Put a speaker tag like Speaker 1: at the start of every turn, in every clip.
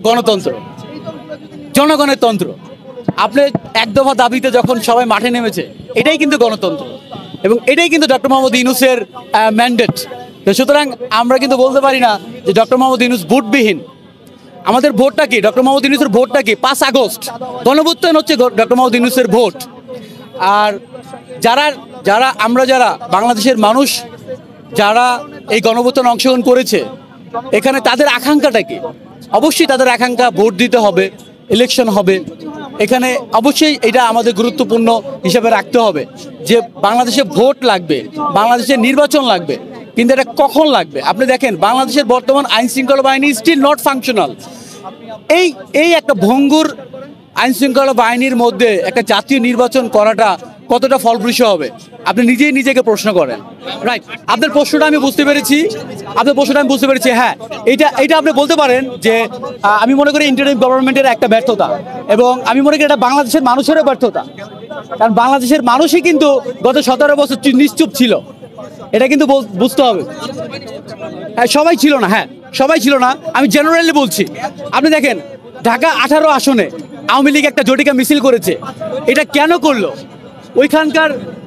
Speaker 1: গণতন্ত্র, জনগণের তন্ত্র। আপনি এক দফা দাবিতে যখন সবাই মাঠে নেমেছে, এটাই কিন্তু গণতন্ত্র এবং এটাই কিন্তু ডক্টর মোহাম্মদ ইউনূসের ম্যান্ডেট। তো সুতরাং আমরা কিন্তু বলতে পারি না যে ডক্টর মোহাম্মদ ইউনূস ভোটবিহীন। আমাদের ভোটটা কি? ডক্টর মোহাম্মদ ইউনূসের ভোটটা কি? 5 আগস্ট গণভ্যুত্থান হচ্ছে ডক্টর মোহাম্মদ ইউনূসের ভোট। আর যারা বাংলাদেশের মানুষ যারা এই গণভ্যুত্থানে অংশগ্রহণ করেছে, এখানে তাদের আকাঙ্ক্ষাটা কি? অবশ্যই তাদের আকাঙ্ক্ষা ভোট দিতে হবে, ইলেকশন হবে। এখানে অবশ্যই এটা আমাদের গুরুত্বপূর্ণ হিসাবে রাখতে হবে যে বাংলাদেশে ভোট লাগবে, বাংলাদেশে নির্বাচন লাগবে, কিন্তু এটা কখন লাগবে? আপনি দেখেন বাংলাদেশের বর্তমান আইন শৃঙ্খলা বাহিনী স্টিল নট ফাংশনাল। এই একটা ভঙ্গুর আইন শৃঙ্খলা বাহিনীর মধ্যে একটা জাতীয় নির্বাচন করাটা কতটা ফলপ্রসূ হবে আপনি নিজেই নিজেকে প্রশ্ন করেন। রাইট, আপনার প্রশ্নটা আমি বুঝতে পেরেছি, হ্যাঁ। এটা আপনি বলতে পারেন যে আমি মনে করি ইন্টারিম গভর্নমেন্টের একটা ব্যর্থতা, এবং আমি মনে করি এটা বাংলাদেশের মানুষেরও ব্যর্থতা। কারণ বাংলাদেশের মানুষই কিন্তু গত 17 বছর নিশ্চুপ ছিল, এটা কিন্তু বুঝতে হবে। হ্যাঁ, সবাই ছিল না, আমি জেনারেলি বলছি। আপনি দেখেন ঢাকা 18 আসনে আওয়ামী লীগ একটা জটিকা মিছিল করেছে। এটা কেন করলো?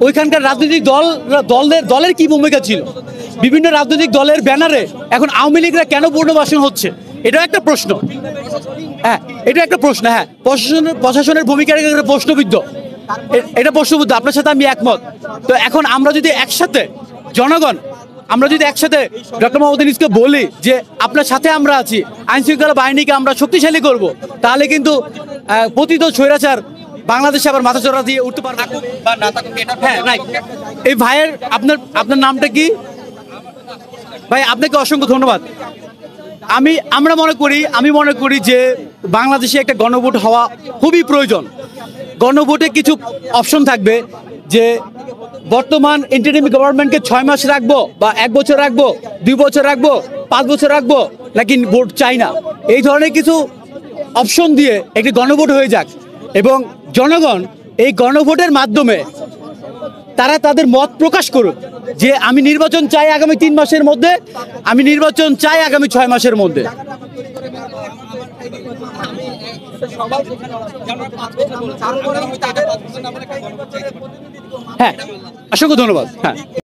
Speaker 1: ওইখানকার রাজনৈতিক দলের কি ভূমিকা ছিল? বিভিন্ন রাজনৈতিক দলের ব্যানারে এখন আওয়ামী লীগরা কেন পুনর্বাসন হচ্ছে? এটাও একটা প্রশ্ন। হ্যাঁ, প্রশাসনের ভূমিকা প্রশ্নবিদ্ধ, এটা প্রশ্নবিদ্ধ। আপনার সাথে আমি একমত। তো এখন আমরা যদি একসাথে ডক্টর মোহাম্মদ ইউনূসকে বলি যে আপনার সাথে আমরা আছি, আইন শৃঙ্খলা বাহিনীকে আমরা শক্তিশালী করব, তাহলে কিন্তু পতিত স্বৈরাচার বাংলাদেশে আবার মাথা চড়া দিয়ে উঠতে পারবে। হ্যাঁ, রাইট। এই ভাইয়ের আপনার নামটা কি ভাই? আপনাকে অসংখ্য ধন্যবাদ। আমি মনে করি যে বাংলাদেশে একটা গণভোট হওয়া খুবই প্রয়োজন। গণভোটে কিছু অপশন থাকবে যে বর্তমান ইন্টারিম গভর্নমেন্টকে 6 মাস রাখবো, বা 1 বছর রাখবো, 2 বছর রাখবো, 5 বছর রাখবো, নাকি ভোট চাই না। এই ধরনের কিছু অপশন দিয়ে একটি গণভোট হয়ে যাক, এবং জনগণ এই গণভোটের মাধ্যমে তারা তাদের মত প্রকাশ করুক যে আমি নির্বাচন চাই আগামী 3 মাসের মধ্যে, আমি নির্বাচন চাই আগামী 6 মাসের মধ্যে। হ্যাঁ, অসংখ্য ধন্যবাদ। হ্যাঁ।